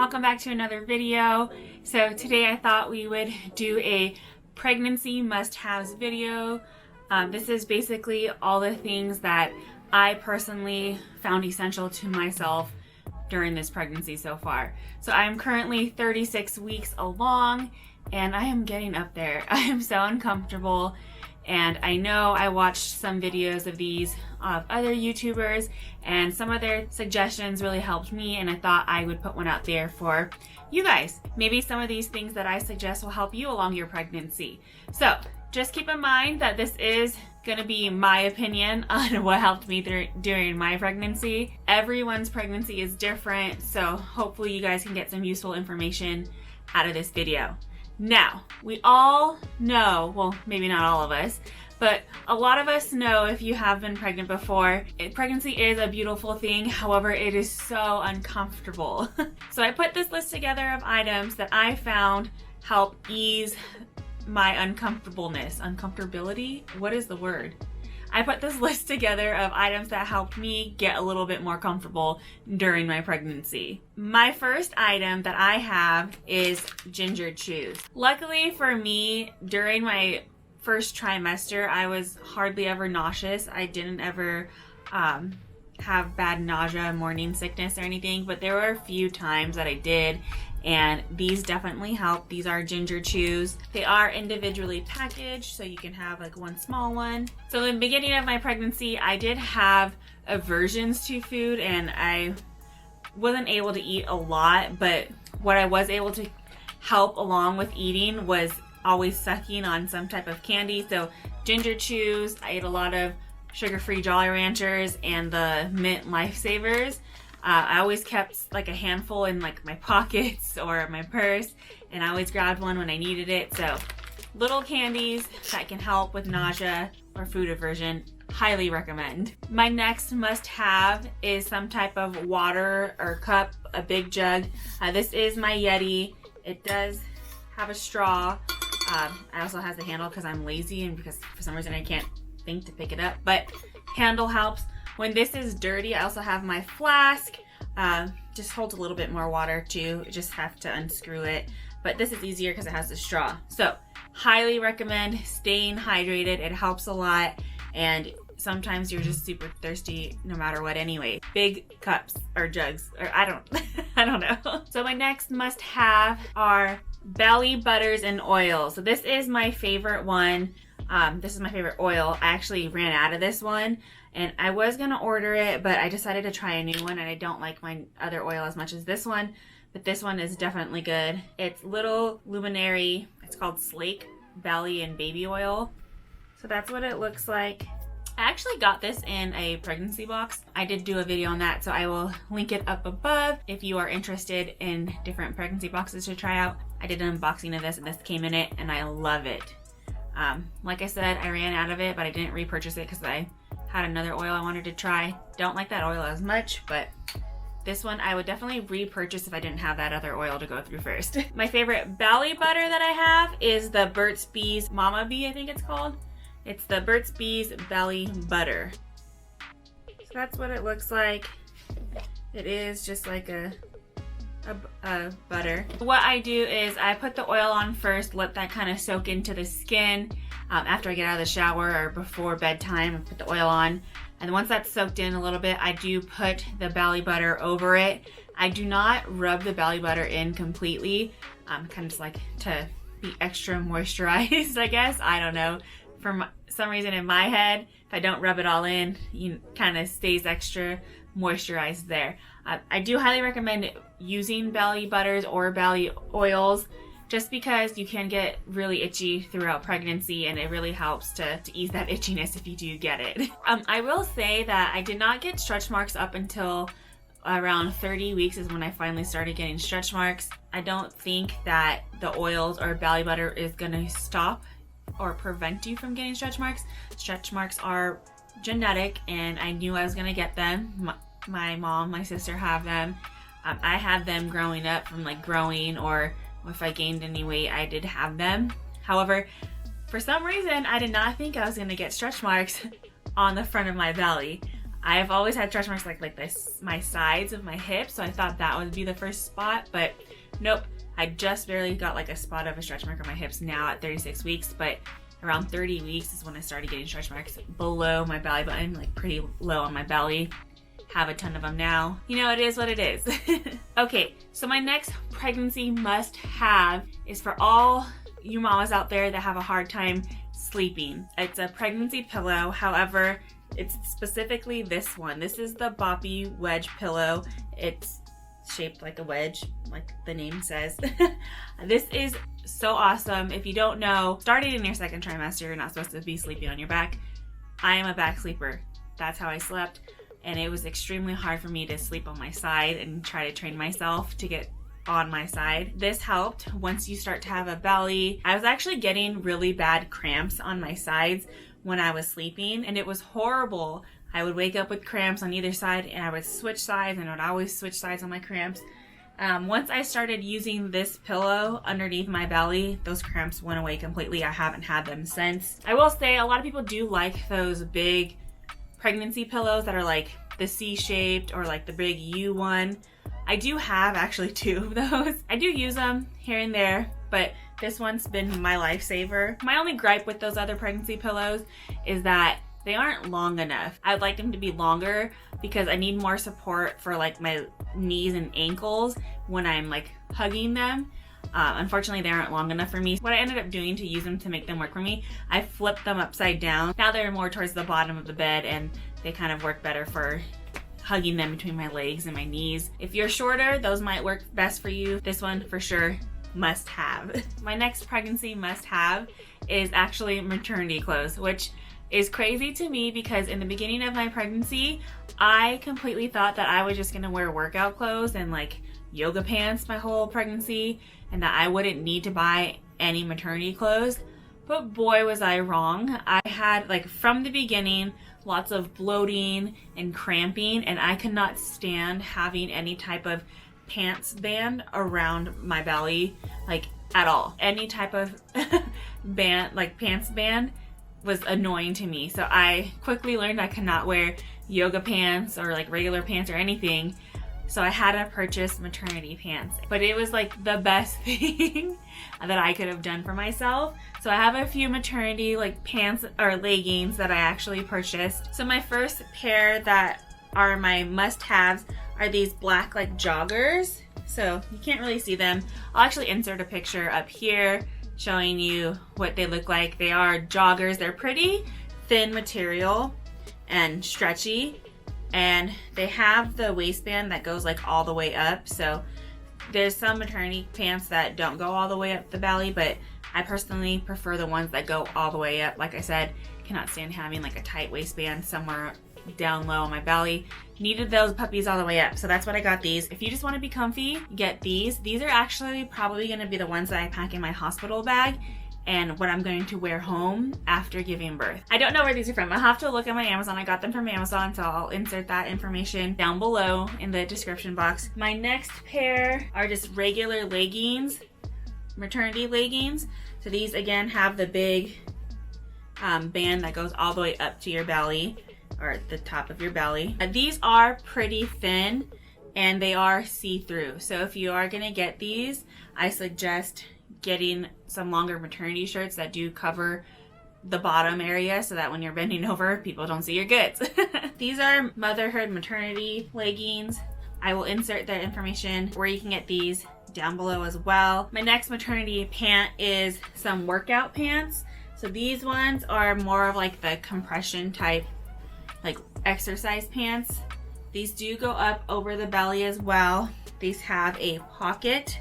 welcome back to another video. So today I thought we would do a pregnancy must-haves video. This is basically all the things that I personally found essential to myself during this pregnancy so far. So I am currently 36 weeks along and I am getting up there. I am so uncomfortable, and I know I watched some videos of these of other YouTubers and some of their suggestions really helped me, and I thought I would put one out there for you guys. Maybe some of these things that I suggest will help you along your pregnancy. So just keep in mind that this is gonna be my opinion on what helped me during my pregnancy. Everyone's pregnancy is different, so hopefully you guys can get some useful information out of this video. Now, we all know, well, maybe not all of us, but a lot of us know if you have been pregnant before, pregnancy is a beautiful thing. However, it is so uncomfortable. So I put this list together of items that I found help ease my uncomfortability. What is the word? I put this list together of items that helped me get a little bit more comfortable during my pregnancy. My first item that I have is ginger chews. Luckily for me, during my first trimester, I was hardly ever nauseous. I didn't ever have bad nausea, morning sickness or anything, but there were a few times that I did, and these definitely help. These are ginger chews. They are individually packaged, so you can have like one small one. So in the beginning of my pregnancy, I did have aversions to food and I wasn't able to eat a lot, but what I was able to help along with eating was always sucking on some type of candy. So ginger chews, I ate a lot of sugar-free Jolly Ranchers and the mint Lifesavers. I always kept like a handful in like my pockets or my purse, and I always grabbed one when I needed it. So little candies that can help with nausea or food aversion, highly recommend. My next must-have is some type of water or cup, a big jug. This is my Yeti. It does have a straw. It also has a handle because I'm lazy and because for some reason I can't think to pick it up, but handle helps. When this is dirty, I also have my flask. Just holds a little bit more water too. You just have to unscrew it, but this is easier because it has the straw. So highly recommend staying hydrated. It helps a lot, and sometimes you're just super thirsty no matter what anyway. Big cups or jugs, or I don't know. So my next must have are belly butters and oils. So this is my favorite one. This is my favorite oil. I actually ran out of this one and I was gonna order it, but I decided to try a new one, and I don't like my other oil as much as this one, but this one is definitely good. It's Little Luminary. It's called Slake Belly and Baby Oil. So that's what it looks like. I actually got this in a pregnancy box. I did do a video on that, so I will link it up above if you are interested in different pregnancy boxes to try out. I did an unboxing of this and this came in it, and I love it. Like I said, I ran out of it, but I didn't repurchase it because I had another oil I wanted to try. Don't like that oil as much, but this one I would definitely repurchase if I didn't have that other oil to go through first. My favorite belly butter that I have is the Burt's Bees Mama Bee, I think it's called. It's the Burt's Bees Belly Butter. So that's what it looks like. It is just like a butter. What I do is I put the oil on first, let that kind of soak into the skin. After I get out of the shower or before bedtime, I put the oil on. And once that's soaked in a little bit, I do put the belly butter over it. I do not rub the belly butter in completely. Kind of just like to be extra moisturized, I guess. I don't know. For some reason in my head, if I don't rub it all in, you kind of stays extra moisturized there. I do highly recommend using belly butters or belly oils just because you can get really itchy throughout pregnancy, and it really helps to ease that itchiness if you do get it. I will say that I did not get stretch marks up until around 30 weeks is when I finally started getting stretch marks. I don't think that the oils or belly butter is gonna stop or prevent you from getting stretch marks. Stretch marks are genetic, and I knew I was gonna get them. My mom, my sister have them. I had them growing up from like growing, or if I gained any weight, I did have them. However, for some reason, I did not think I was gonna get stretch marks on the front of my belly. I've always had stretch marks like this, my sides of my hips, so I thought that would be the first spot, but nope. I just barely got like a spot of a stretch mark on my hips now at 36 weeks, but around 30 weeks is when I started getting stretch marks below my belly button, like pretty low on my belly. Have a ton of them now. You know, it is what it is. Okay, so my next pregnancy must-have is for all you mamas out there that have a hard time sleeping. It's a pregnancy pillow. However, it's specifically this one. This is the Boppy Wedge pillow. It's shaped like a wedge, like the name says. This is so awesome. If you don't know, starting in your second trimester, you're not supposed to be sleeping on your back. I am a back sleeper. That's how I slept. And it was extremely hard for me to sleep on my side and try to train myself to get on my side. This helped once you start to have a belly. I was actually getting really bad cramps on my sides when I was sleeping, and it was horrible. I would wake up with cramps on either side, and I would switch sides, and I would always switch sides on my cramps. Once I started using this pillow underneath my belly, those cramps went away completely. I haven't had them since. I will say a lot of people do like those big pregnancy pillows that are like the C-shaped or like the big U one. I do have actually 2 of those. I do use them here and there, but this one's been my lifesaver. My only gripe with those other pregnancy pillows is that they aren't long enough. I'd like them to be longer because I need more support for like my knees and ankles when I'm like hugging them. Unfortunately, they aren't long enough for me. What I ended up doing to use them to make them work for me, I flipped them upside down. Now they're more towards the bottom of the bed, and they kind of work better for hugging them between my legs and my knees. If you're shorter, those might work best for you. This one for sure must have. My next pregnancy must have is actually maternity clothes, which is crazy to me because in the beginning of my pregnancy, I completely thought that I was just gonna wear workout clothes and like yoga pants my whole pregnancy, and that I wouldn't need to buy any maternity clothes. But boy, was I wrong. I had, like, from the beginning, lots of bloating and cramping, and I could not stand having any type of pants band around my belly, like, at all. Any type of band, like pants band, was annoying to me. So I quickly learned I could not wear yoga pants or like regular pants or anything. So I had to purchase maternity pants. But it was like the best thing that I could have done for myself. So I have a few maternity like pants or leggings that I actually purchased. So my first pair that are my must-haves are these black like joggers. So you can't really see them. I'll actually insert a picture up here showing you what they look like. They are joggers. They're pretty thin material and stretchy. And they have the waistband that goes like all the way up. So there's some maternity pants that don't go all the way up the belly, but I personally prefer the ones that go all the way up. Like I said, cannot stand having like a tight waistband somewhere down low on my belly. Needed those puppies all the way up. So that's what I got these. If you just want to be comfy, get these. These are actually probably going to be the ones that I pack in my hospital bag and what I'm going to wear home after giving birth. I don't know where these are from. I'll have to look at my Amazon. I got them from Amazon, so I'll insert that information down below in the description box. My next pair are just regular leggings, maternity leggings. So these again have the big band that goes all the way up to your belly, or the top of your belly. These are pretty thin and they are see-through. So if you are gonna get these, I suggest getting some longer maternity shirts that do cover the bottom area so that when you're bending over, people don't see your guts. These are motherhood maternity leggings. I will insert the information where you can get these down below as well. My next maternity pant is some workout pants. So these ones are more of like the compression type, like exercise pants. These do go up over the belly as well. These have a pocket.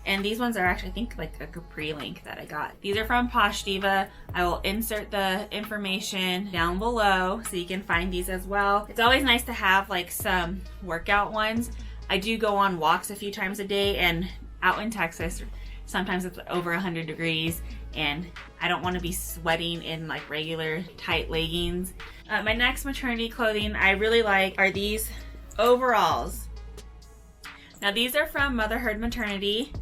And these ones are actually, I think, like a capri length that I got. These are from Posh Diva. I will insert the information down below so you can find these as well. It's always nice to have like some workout ones. I do go on walks a few times a day, and out in Texas, sometimes it's over 100 degrees and I don't want to be sweating in like regular tight leggings. My next maternity clothing I really like are these overalls. Now these are from Motherhood Maternity.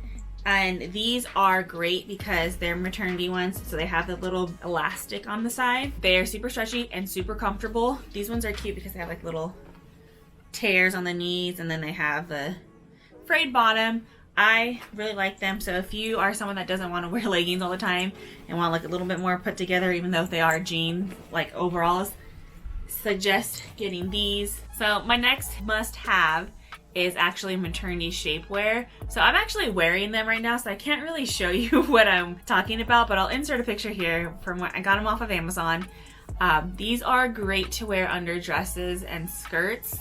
And these are great because they're maternity ones, so they have the little elastic on the side. They are super stretchy and super comfortable. These ones are cute because they have like little tears on the knees, and then they have the frayed bottom. I really like them. So if you are someone that doesn't want to wear leggings all the time and want like a little bit more put together, even though they are jeans like overalls, suggest getting these. So my next must-have is actually maternity shapewear. So I'm actually wearing them right now, so I can't really show you what I'm talking about, but I'll insert a picture here from when I got them off of Amazon. These are great to wear under dresses and skirts.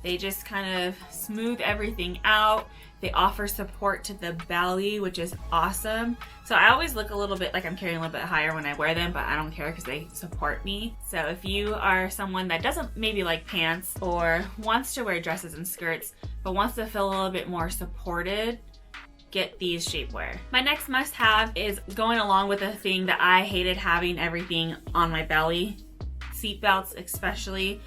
They just kind of smooth everything out. They offer support to the belly, which is awesome. So I always look a little bit like I'm carrying a little bit higher when I wear them, but I don't care because they support me. So if you are someone that doesn't maybe like pants or wants to wear dresses and skirts, but wants to feel a little bit more supported, get these shapewear. My next must-have is going along with the thing that I hated having everything on my belly. Seatbelts especially.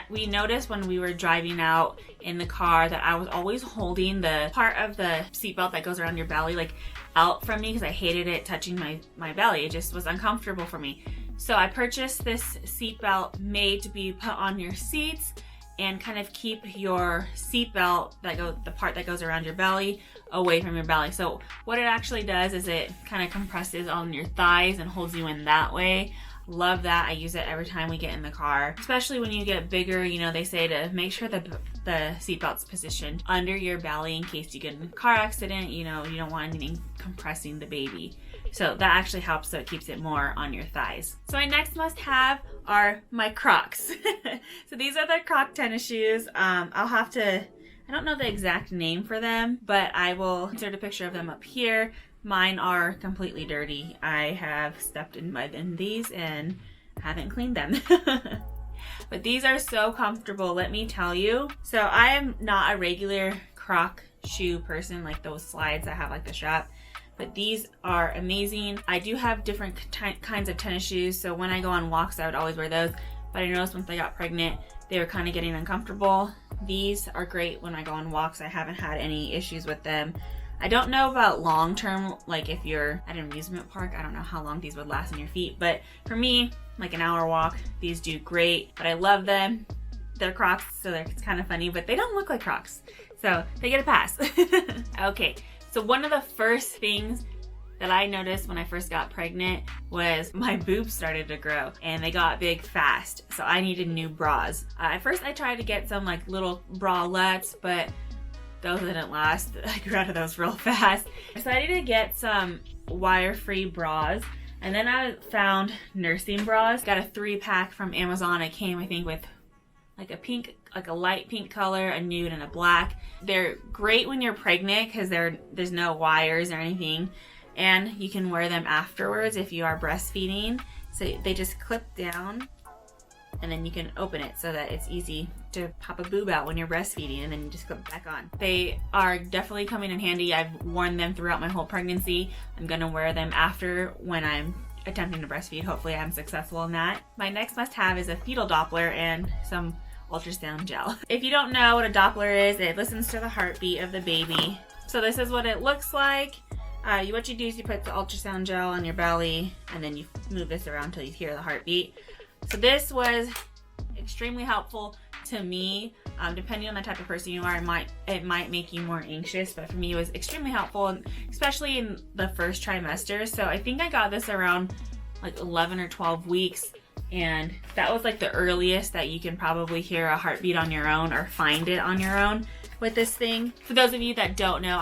We noticed when we were driving out in the car that I was always holding the part of the seatbelt that goes around your belly like out from me because I hated it touching my belly. It just was uncomfortable for me. So I purchased this seatbelt made to be put on your seats and kind of keep your seatbelt, the part that goes around your belly, away from your belly. So what it actually does is it kind of compresses on your thighs and holds you in that way. Love that. I use it every time we get in the car, especially when you get bigger. You know, they say to make sure that the seatbelt's positioned under your belly in case you get in a car accident. You know, you don't want anything compressing the baby. So that actually helps, so it keeps it more on your thighs. So my next must-have are my Crocs. So these are the Croc tennis shoes. I'll have to, I don't know the exact name for them, but I will insert a picture of them up here. Mine are completely dirty. I have stepped in mud in these and haven't cleaned them. But these are so comfortable, let me tell you. So I am not a regular Croc shoe person, like those slides that have like the strap, but these are amazing. I do have different kinds of tennis shoes, so when I go on walks I would always wear those, but I noticed once I got pregnant they were kind of getting uncomfortable. These are great when I go on walks. I haven't had any issues with them. I don't know about long term, like if you're at an amusement park, I don't know how long these would last on your feet, but for me, like an hour walk, these do great. But I love them. They're Crocs, so it's kind of funny, but they don't look like Crocs, so they get a pass. Okay, so one of the first things that I noticed when I first got pregnant was my boobs started to grow and they got big fast, so I needed new bras. At first I tried to get some like little bralettes, but those didn't last. I grew out of those real fast. So I needed to get some wire-free bras, and then I found nursing bras. Got a 3-pack from Amazon. It came, I think, with like a pink, like a light pink color, a nude, and a black. They're great when you're pregnant because there's no wires or anything, and you can wear them afterwards if you are breastfeeding. So they just clip down, and then you can open it so that it's easy to pop a boob out when you're breastfeeding, and then you just clip it back on. They are definitely coming in handy. I've worn them throughout my whole pregnancy. I'm gonna wear them after when I'm attempting to breastfeed. Hopefully I'm successful in that. My next must-have is a fetal Doppler and some ultrasound gel. If you don't know what a Doppler is, it listens to the heartbeat of the baby. So this is what it looks like. What you do is you put the ultrasound gel on your belly, and then you move this around until you hear the heartbeat. So this was extremely helpful to me. Depending on the type of person you are, it might make you more anxious, but for me it was extremely helpful, especially in the first trimester. So I think I got this around like 11 or 12 weeks, and that was like the earliest that you can probably hear a heartbeat on your own or find it on your own with this thing. For those of you that don't know,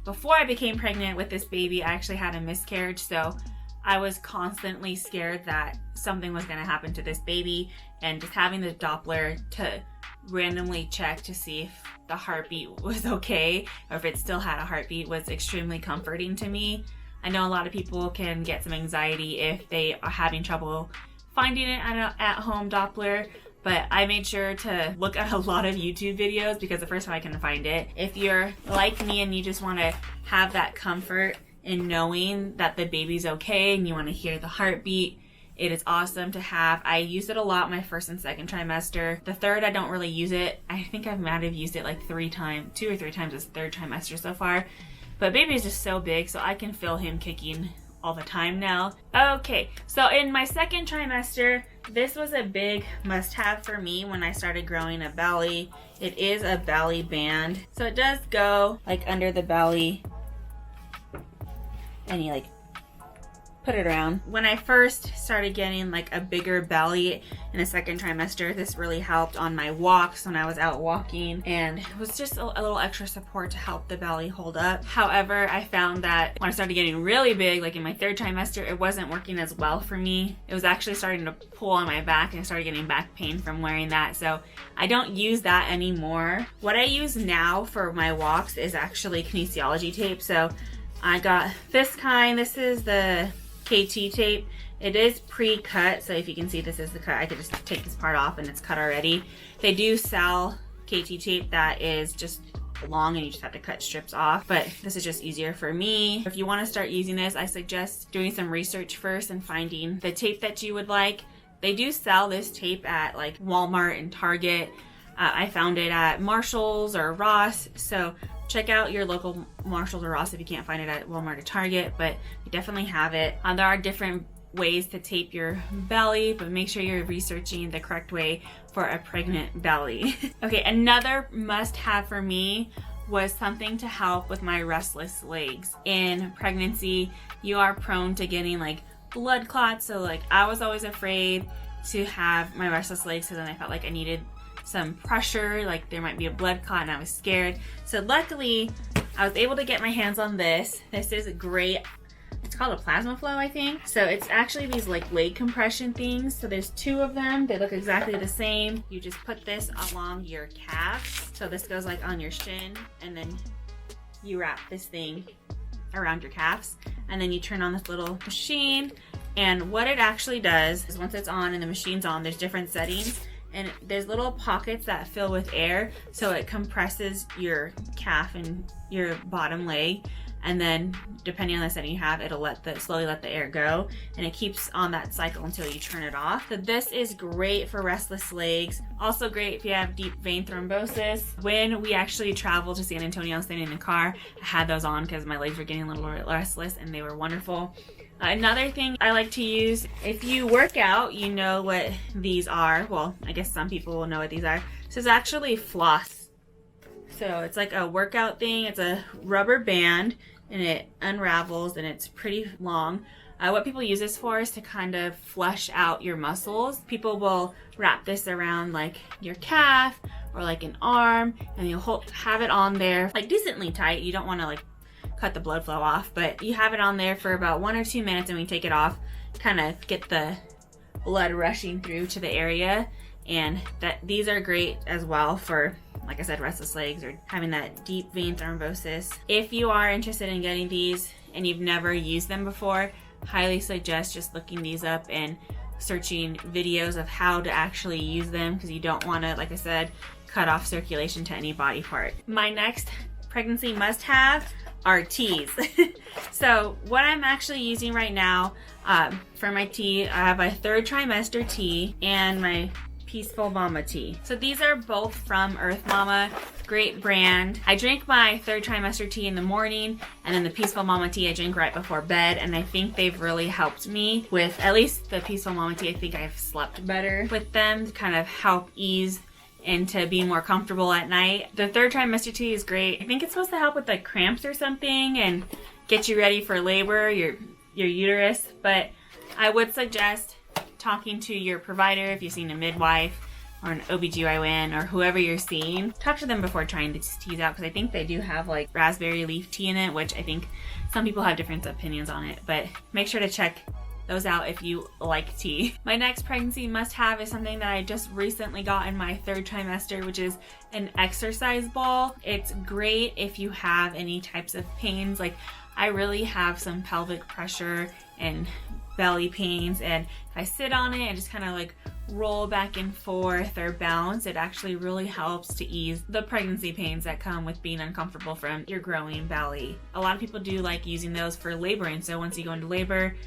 before I became pregnant with this baby, I actually had a miscarriage, so I was constantly scared that something was going to happen to this baby, and just having the Doppler to randomly check to see if the heartbeat was okay or if it still had a heartbeat was extremely comforting to me. I know a lot of people can get some anxiety if they are having trouble finding it at-home Doppler, but I made sure to look at a lot of YouTube videos because the first time I couldn't find it. If you're like me and you just want to have that comfort in knowing that the baby's okay and you want to hear the heartbeat, it is awesome to have. I used it a lot my first and second trimester. The third, I don't really use it. I think I might have used it like 2 or 3 times this third trimester so far. But baby is just so big, so I can feel him kicking all the time now. Okay, so in my second trimester, this was a big must-have for me when I started growing a belly. It is a belly band. So it does go like under the belly, and you like put it around. When I first started getting like a bigger belly in the second trimester, this really helped on my walks when I was out walking, and it was just a little extra support to help the belly hold up. However, I found that when I started getting really big, like in my third trimester, it wasn't working as well for me. It was actually starting to pull on my back, and I started getting back pain from wearing that. So I don't use that anymore. What I use now for my walks is actually kinesiology tape. So I got this kind. This is the KT tape. It is pre-cut, so if you can see, this is the cut. I could just take this part off and it's cut already. They do sell KT tape that is just long and you just have to cut strips off, but this is just easier for me. If you want to start using this, I suggest doing some research first and finding the tape that you would like. They do sell this tape at like Walmart and Target. I found it at Marshall's or Ross, so check out your local Marshalls or Ross if you can't find it at Walmart or Target, but you definitely have it. There are different ways to tape your belly, but make sure you're researching the correct way for a pregnant belly. Okay, another must-have for me was something to help with my restless legs. In pregnancy, you are prone to getting like blood clots, so like I was always afraid to have my restless legs, so then I felt like I needed some pressure, like there might be a blood clot, and I was scared. So luckily I was able to get my hands on this. This is great. It's called a plasma flow, I think. So it's actually these like leg compression things. So there's two of them. They look exactly the same. You just put this along your calves. So this goes like on your shin, and then you wrap this thing around your calves, and then you turn on this little machine. And what it actually does is once it's on and the machine's on, there's different settings. And there's little pockets that fill with air, so it compresses your calf and your bottom leg, and then depending on the setting you have, it'll slowly let the air go, and it keeps on that cycle until you turn it off. So this is great for restless legs. Also great if you have deep vein thrombosis. When we actually traveled to San Antonio, standing in the car, I had those on because my legs were getting a little bit restless, and they were wonderful. Another thing I like to use, if you work out, you know what these are. Well, I guess some people will know what these are. So it's actually floss. So it's like a workout thing. It's a rubber band, and it unravels, and it's pretty long. What people use this for is to kind of flush out your muscles. People will wrap this around like your calf or like an arm, and you'll have it on there like decently tight. You don't want to like cut the blood flow off, but you have it on there for about 1 or 2 minutes, and we take it off, kind of get the blood rushing through to the area. And these are great as well for, like I said, restless legs or having that deep vein thrombosis. If you are interested in getting these and you've never used them before, highly suggest just looking these up and searching videos of how to actually use them, because you don't want to, like I said, cut off circulation to any body part. My next pregnancy must-have are tees. So what I'm actually using right now for my tee, I have my third trimester tee and my Peaceful Mama tee. So these are both from Earth Mama, great brand. I drink my third trimester tea in the morning, and then the Peaceful Mama tea I drink right before bed, and I think they've really helped me with, at least the Peaceful Mama tea, I think I've slept better with them to kind of help ease into being more comfortable at night. The third trimester tea is great. I think it's supposed to help with like cramps or something and get you ready for labor, your uterus, but I would suggest talking to your provider if you've seen a midwife or an OBGYN or whoever you're seeing. Talk to them before trying these teas out, because I think they do have like raspberry leaf tea in it, which I think some people have different opinions on it, but make sure to check those out if you like tea. My next pregnancy must-have is something that I just recently got in my third trimester, which is an exercise ball. It's great if you have any types of pains. Like I really have some pelvic pressure and belly pains, and if I sit on it and just kind of like roll back and forth or bounce, it actually really helps to ease the pregnancy pains that come with being uncomfortable from your growing belly. A lot of people do like using those for laboring, so once you go into labor,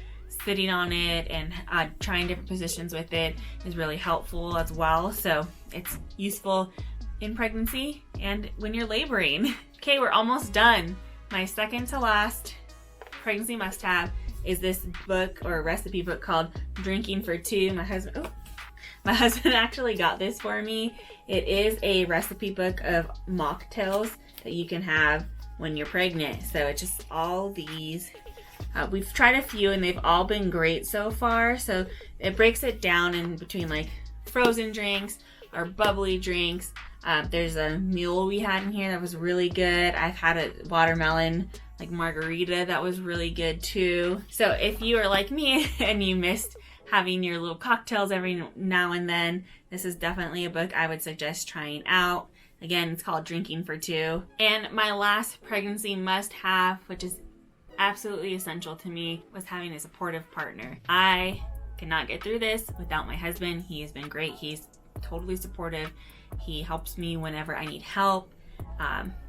sitting on it and trying different positions with it is really helpful as well. So it's useful in pregnancy and when you're laboring. Okay, we're almost done My second to last pregnancy must-have is this book or recipe book called Drinking for Two. My husband actually got this for me. It is a recipe book of mocktails that you can have when you're pregnant. So it's just all these. We've tried a few and they've all been great so far. So it breaks it down in between like frozen drinks or bubbly drinks. There's a mule we had in here that was really good. I've had a watermelon like margarita that was really good too. So if you are like me and you missed having your little cocktails every now and then, this is definitely a book I would suggest trying out. Again, it's called Drinking for Two. And my last pregnancy must-have, which is absolutely essential to me, was having a supportive partner. I cannot get through this without my husband. He has been great. He's totally supportive. He helps me whenever I need help,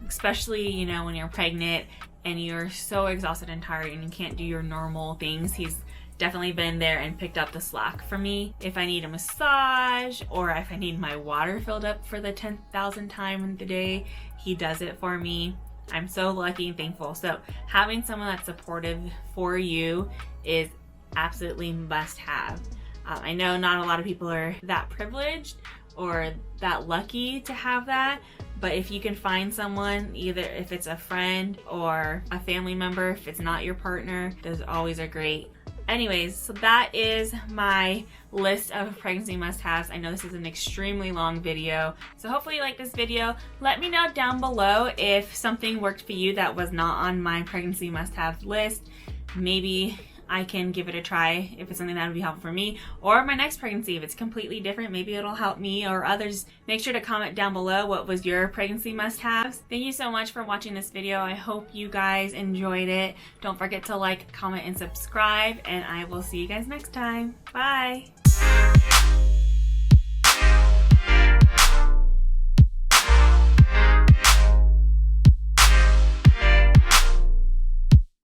especially, you know, when you're pregnant and you're so exhausted and tired and you can't do your normal things. He's definitely been there and picked up the slack for me. If I need a massage or if I need my water filled up for the 10,000th time in the day, he does it for me. I'm so lucky and thankful. So having someone that's supportive for you is absolutely must have. I know not a lot of people are that privileged or that lucky to have that, but if you can find someone, either if it's a friend or a family member, if it's not your partner, those always are great. Anyways, so that is my list of pregnancy must-haves. I know this is an extremely long video, so hopefully you like this video. Let me know down below if something worked for you that was not on my pregnancy must-have list. Maybe I can give it a try if it's something that would be helpful for me, or my next pregnancy if it's completely different. Maybe it'll help me or others. Make sure to comment down below what was your pregnancy must-haves. Thank you so much for watching this video. I hope you guys enjoyed it. Don't forget to like, comment, and subscribe, and I will see you guys next time. Bye!